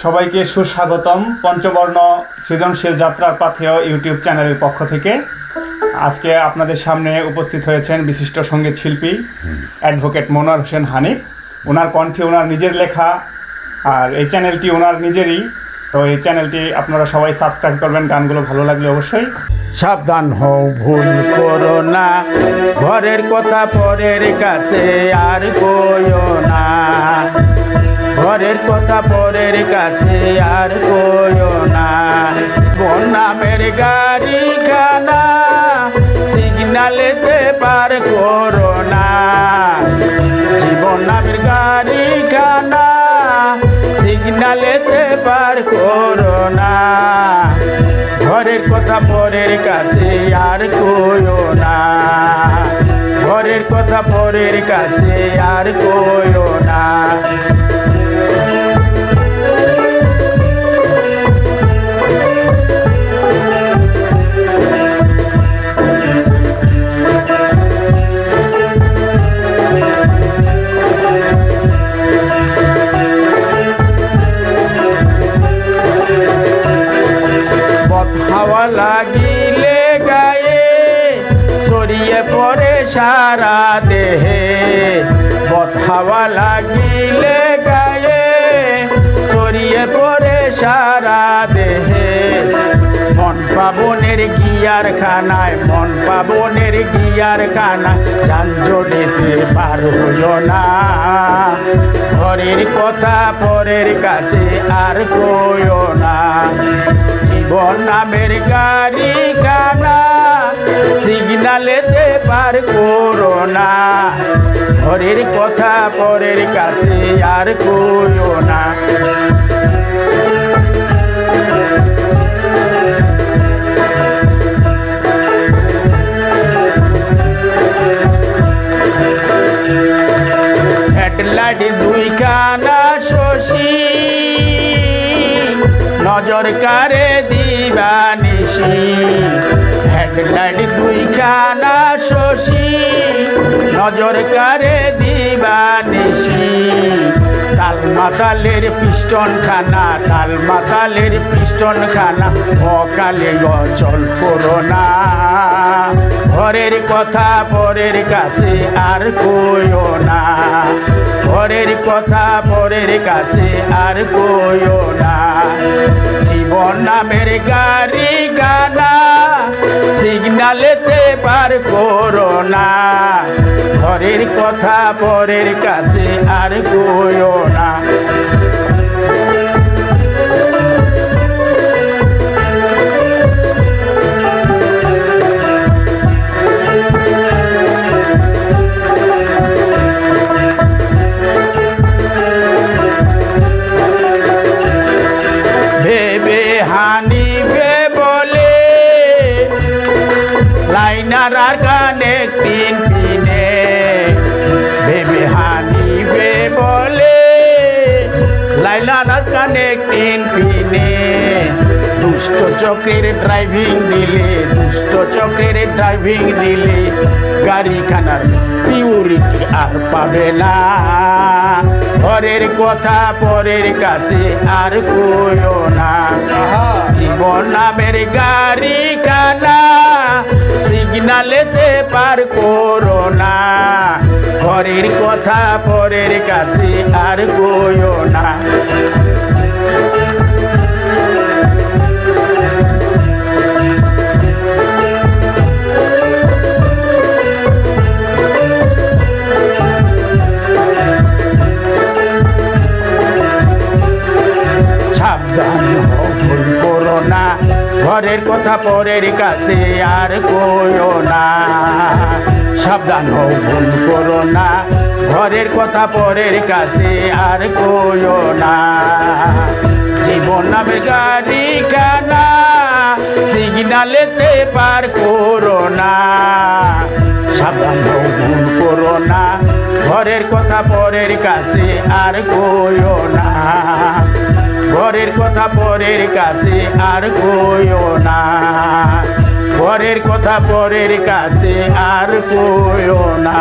সবাইকে সুস্বাগতম পঞ্চবর্ণ সৃজনশীল যাত্রার পাথেয় ইউটিউব চ্যানেলের পক্ষ থেকে। আজকে আপনাদের সামনে উপস্থিত হয়েছেন বিশিষ্ট সঙ্গীত শিল্পী অ্যাডভোকেট মনোয়ার হোসেন হানিফ। ওনার কণ্ঠে ওনার নিজের লেখা, আর এই চ্যানেলটি ওনার নিজেরই। তো এই চ্যানেলটি আপনারা সবাই সাবস্ক্রাইব করবেন, গানগুলো ভালো লাগলে অবশ্যই। সাবধান হও, ভুল করো না, ঘরের কথা পরের কাছে আর কইও না। ঘরের কথা পরের কাছে আর কইও না। নামের গাড়ি খানা সিগনালেতে পার করো না। জীবন নামের গাড়ি খানা সিগনালেতে পার করো না। ঘরের কথা পরের কাছে আর কইও না। ঘরের কথা পরের কাছে আর কইও না। হাওয়া লাগিলে গায়ে ছড়িয়ে পড়ে সারা দেহে। হাওয়া লাগিলে গায়ে ছড়িয়ে পড়ে সারা দেহে। মন পাবনের গিয়ার খানায়, মন পাবনের গিয়ার খানায় যানজটেতে পার হইও না। ঘরের কথা পরের কাছে আর কইও না। জীবন নামের গাড়ি খানা সিগনালেতে পার করো না। ঘরের কথা পরের কাছে আর কইও না। হেডলাইট দুই কানা শশী, নজর কারে দিবানিশি। হেডলাইট দুই খানা শশী, নজর কারে দিবানিশি। তাল মাতালের পিস্টন খানা, তাল মাতালের পিস্টন খানা অকালে অচল করো না। ঘরের কথা পরের কাছে আর কইও না। ঘরের কথা পরের কাছে আর কইও না। জীবন নামের গাড়ি গানা সিগনালেতে পার করো না। ঘরের কথা পরের কাছে আর কইও না। হানিফে বলে লাইনার আর গানে তিন পিনে। ভেবে হানিফে বলে লাইনার আর গানে তিন পিনে। দুষ্ট চক্রের ড্রাইভিং দিলে, দুষ্ট চক্রের ড্রাইভিং দিলে গাড়ি খানার পিউরিটি আর পাবে না। ঘরের কথা পরের কাছে আর কইও না। জীবন নামের গাড়ি খানা সিগনালেতে পার করো না। ঘরের কথা পরের কাছে আর কইও না। সাবধান হও, ভুল করো না, ঘরের কথা পরের কাছে আর কইও না। সাবধান হও, ভুল করো না, ঘরের কথা পরের কাছে আর কইও না। জীবন নামের গাড়ি খানা সিগনালেতে পার করো না। সাবধান হও, ভুল করো না, ঘরের কথা পরের কাছে আর কইও না। ঘরের কথা পরের কাছে আর কইও না। ঘরের কথা পরের কাছে আর কইও না।